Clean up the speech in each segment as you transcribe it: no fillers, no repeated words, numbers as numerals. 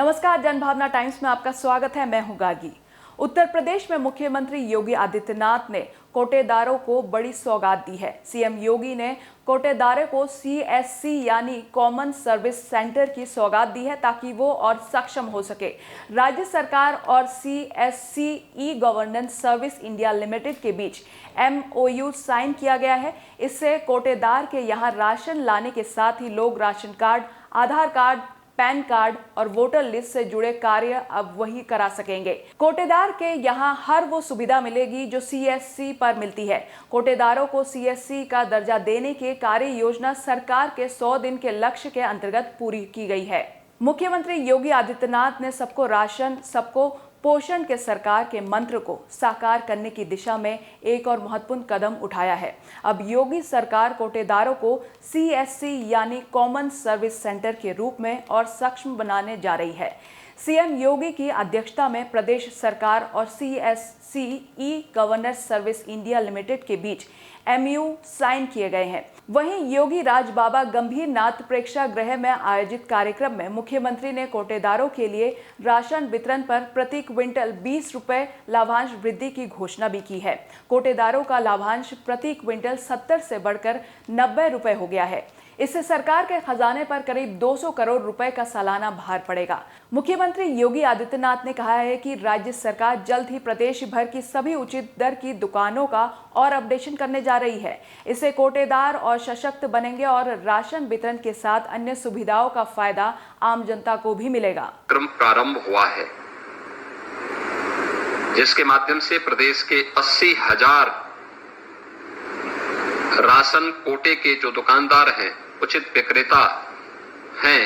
नमस्कार, जनभावना टाइम्स में आपका स्वागत है। मैं हूं गार्गी। उत्तर प्रदेश में मुख्यमंत्री योगी आदित्यनाथ ने कोटेदारों को बड़ी सौगात दी है। सीएम योगी ने कोटेदारों को CSC यानी कॉमन सर्विस सेंटर की सौगात दी है ताकि वो और सक्षम हो सके। राज्य सरकार और CSC e governance service India limited के बीच MOU साइन किया गया है। इससे कोटेदार के यहाँ राशन लाने के साथ ही लोग राशन कार्ड, आधार कार्ड, पैन कार्ड और वोटर लिस्ट से जुड़े कार्य अब वही करा सकेंगे। कोटेदार के यहाँ हर वो सुविधा मिलेगी जो CSC पर मिलती है। कोटेदारों को CSC का दर्जा देने के कार्य योजना सरकार के 100 दिन के लक्ष्य के अंतर्गत पूरी की गई है। मुख्यमंत्री योगी आदित्यनाथ ने सबको राशन, सबको पोषण के सरकार के मंत्र को साकार करने की दिशा में एक और महत्वपूर्ण कदम उठाया है। अब योगी सरकार कोटेदारों को CSC यानी कॉमन सर्विस सेंटर के रूप में और सक्षम बनाने जा रही है। सीएम योगी की अध्यक्षता में प्रदेश सरकार और CSC e governance service India limited के बीच MOU साइन किए गए हैं। वहीं योगी राज बाबा गंभीर नाथ प्रेक्षागृह में आयोजित कार्यक्रम में मुख्यमंत्री ने कोटेदारों के लिए राशन वितरण पर प्रति क्विंटल 20 रुपए लाभांश वृद्धि की घोषणा भी की है। कोटेदारों का लाभांश प्रति क्विंटल 70 से बढ़कर 90 रुपए हो गया है। इससे सरकार के खजाने पर करीब 200 करोड़ रुपए का सालाना भार पड़ेगा। मुख्यमंत्री योगी आदित्यनाथ ने कहा है कि राज्य सरकार जल्द ही प्रदेश भर की सभी उचित दर की दुकानों का और अपडेशन करने जा रही है। इससे कोटेदार और सशक्त बनेंगे और राशन वितरण के साथ अन्य सुविधाओं का फायदा आम जनता को भी मिलेगा। क्रम प्रारंभ हुआ है जिसके माध्यम से प्रदेश के 80,000 राशन कोटे के जो दुकानदार हैं, उचित विक्रेता हैं,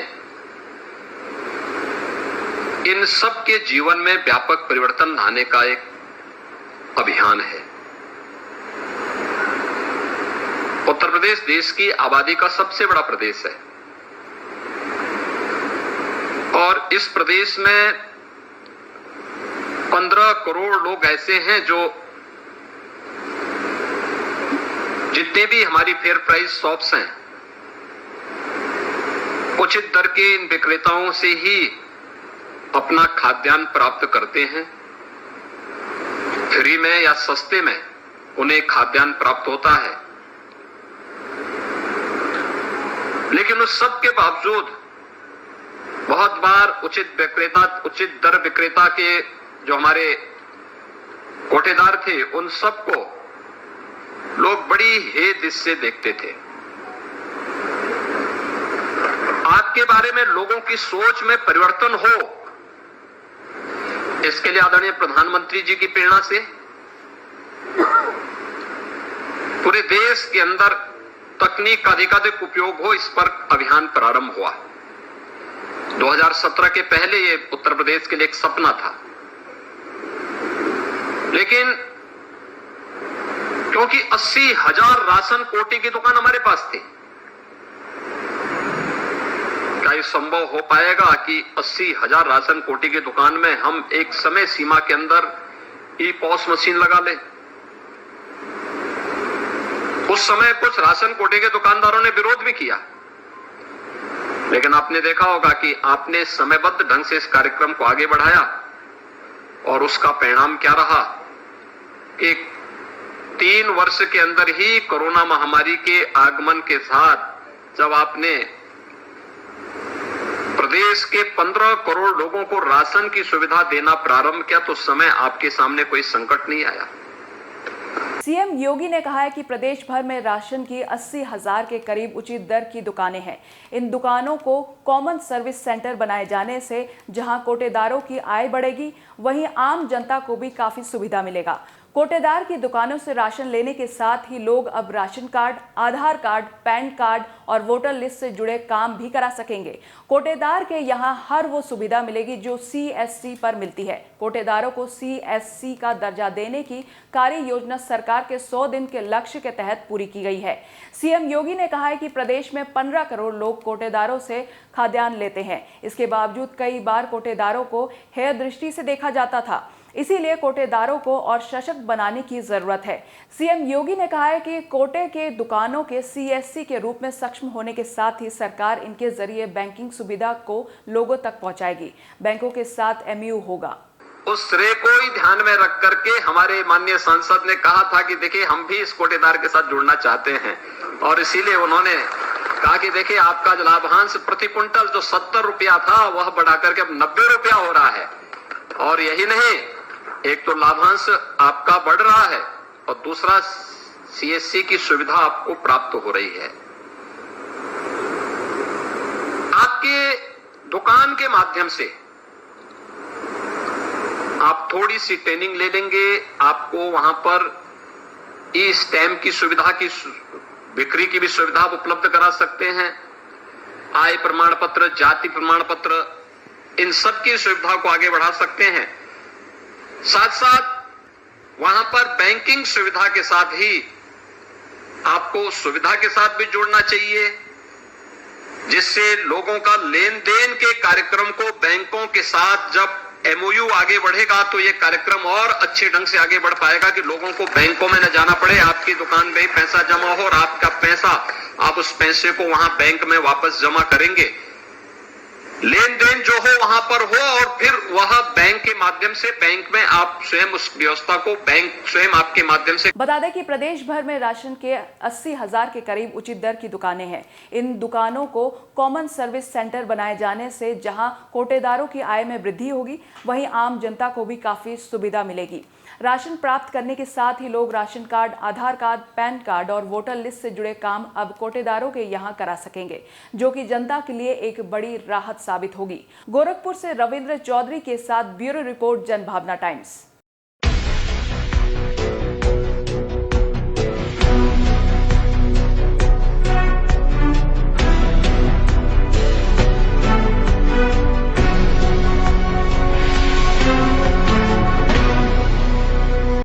इन सब के जीवन में व्यापक परिवर्तन लाने का एक अभियान है। उत्तर प्रदेश देश की आबादी का सबसे बड़ा प्रदेश है और इस प्रदेश में 15 करोड़ लोग ऐसे हैं जो जितने भी हमारी फेयर प्राइस शॉप्स हैं, उचित दर के इन विक्रेताओं से ही अपना खाद्यान्न प्राप्त करते हैं। फ्री में या सस्ते में उन्हें खाद्यान्न प्राप्त होता है, लेकिन उस सब के बावजूद बहुत बार उचित दर विक्रेता के जो हमारे कोटेदार थे, उन सबको लोग बड़ी हेद से देखते थे। आपके बारे में लोगों की सोच में परिवर्तन हो, इसके लिए आदरणीय प्रधानमंत्री जी की प्रेरणा से पूरे देश के अंदर तकनीक का अधिकाधिक उपयोग हो, इस पर अभियान प्रारंभ हुआ। 2017 के पहले ये उत्तर प्रदेश के लिए एक सपना था, लेकिन क्योंकि 80,000 राशन कोटे की दुकान हमारे पास थी, क्या ये संभव हो पाएगा कि 80,000 राशन कोटे की दुकान में हम एक समय सीमा के अंदर ई-पॉस मशीन लगा लें? उस समय कुछ राशन कोटे के दुकानदारों ने विरोध भी किया, लेकिन आपने देखा होगा कि आपने समयबद्ध ढंग से इस कार्यक्रम को आगे बढ़ाया और उसका परिणाम क्या रहा कि 3 वर्ष के अंदर ही कोरोना महामारी के आगमन के साथ जब आपने प्रदेश के 15 करोड़ लोगों को राशन की सुविधा देना प्रारंभ किया, तो उस समय आपके सामने कोई संकट नहीं आया। सीएम योगी ने कहा है कि प्रदेश भर में राशन की 80,000 के करीब उचित दर की दुकानें हैं। इन दुकानों को कॉमन सर्विस सेंटर बनाए जाने से जहां कोटेदारों की आय बढ़ेगी, वहीं आम जनता को भी काफी सुविधा मिलेगा। कोटेदार की दुकानों से राशन लेने के साथ ही लोग अब राशन कार्ड, आधार कार्ड, पैन कार्ड और वोटर लिस्ट से जुड़े काम भी करा सकेंगे। कोटेदार के यहाँ हर वो सुविधा मिलेगी जो CSC पर मिलती है। कोटेदारों को CSC का दर्जा देने की कार्य योजना सरकार के 100 दिन के लक्ष्य के तहत पूरी की गई है। सीएम योगी ने कहा है कि प्रदेश में 15 करोड़ लोग कोटेदारों से खाद्यान्न लेते हैं। इसके बावजूद कई बार कोटेदारों को हेय दृष्टि से देखा जाता था। इसीलिए कोटेदारों को और सशक्त बनाने की जरूरत है। सीएम योगी ने कहा है कि कोटे के दुकानों के सीएससी के रूप में सक्षम होने के साथ ही सरकार इनके जरिए बैंकिंग सुविधा को लोगों तक पहुंचाएगी। बैंकों के साथ एमयू होगा। उस श्रेय को ही ध्यान में रख करके हमारे माननीय सांसद ने कहा था कि देखिए हम भी इस कोटेदार के साथ जुड़ना चाहते हैं, और इसीलिए उन्होंने कहा कि देखिए आपका जो लाभांश प्रति क्विंटल जो 70 रुपया था वह बढ़ा करके अब 90 रुपया हो रहा है। और यही नहीं, एक तो लाभांश आपका बढ़ रहा है और दूसरा सीएससी की सुविधा आपको प्राप्त हो रही है। आपके दुकान के माध्यम से आप थोड़ी सी ट्रेनिंग ले लेंगे, आपको वहां पर ई स्टैम्प की सुविधा की बिक्री की भी सुविधा उपलब्ध करा सकते हैं। आय प्रमाण पत्र, जाति प्रमाण पत्र, इन सब की सुविधा को आगे बढ़ा सकते हैं। साथ साथ वहां पर बैंकिंग सुविधा के साथ ही आपको सुविधा के साथ भी जोड़ना चाहिए, जिससे लोगों का लेन देन के कार्यक्रम को बैंकों के साथ जब एमओयू आगे बढ़ेगा तो ये कार्यक्रम और अच्छे ढंग से आगे बढ़ पाएगा कि लोगों को बैंकों में न जाना पड़े, आपकी दुकान में ही पैसा जमा हो और आपका पैसा आप उस पैसे को वहां बैंक में वापस जमा करेंगे। लेन देन जो हो वहां पर हो और फिर वह बैंक के माध्यम से बैंक में आप स्वयं उस व्यवस्था को बैंक स्वयं आपके माध्यम से। बता दें कि प्रदेश भर में राशन के 80,000 के करीब उचित दर की दुकानें हैं। इन दुकानों को कॉमन सर्विस सेंटर बनाए जाने से जहां कोटेदारों की आय में वृद्धि होगी, वहीं आम जनता को भी काफी सुविधा मिलेगी। राशन प्राप्त करने के साथ ही लोग राशन कार्ड, आधार कार्ड, पैन कार्ड और वोटर लिस्ट से जुड़े काम अब कोटेदारों के यहां करा सकेंगे, जो कि जनता के लिए एक बड़ी राहत साबित होगी। गोरखपुर से रविंद्र चौधरी के साथ ब्यूरो रिपोर्ट, जनभावना टाइम्स।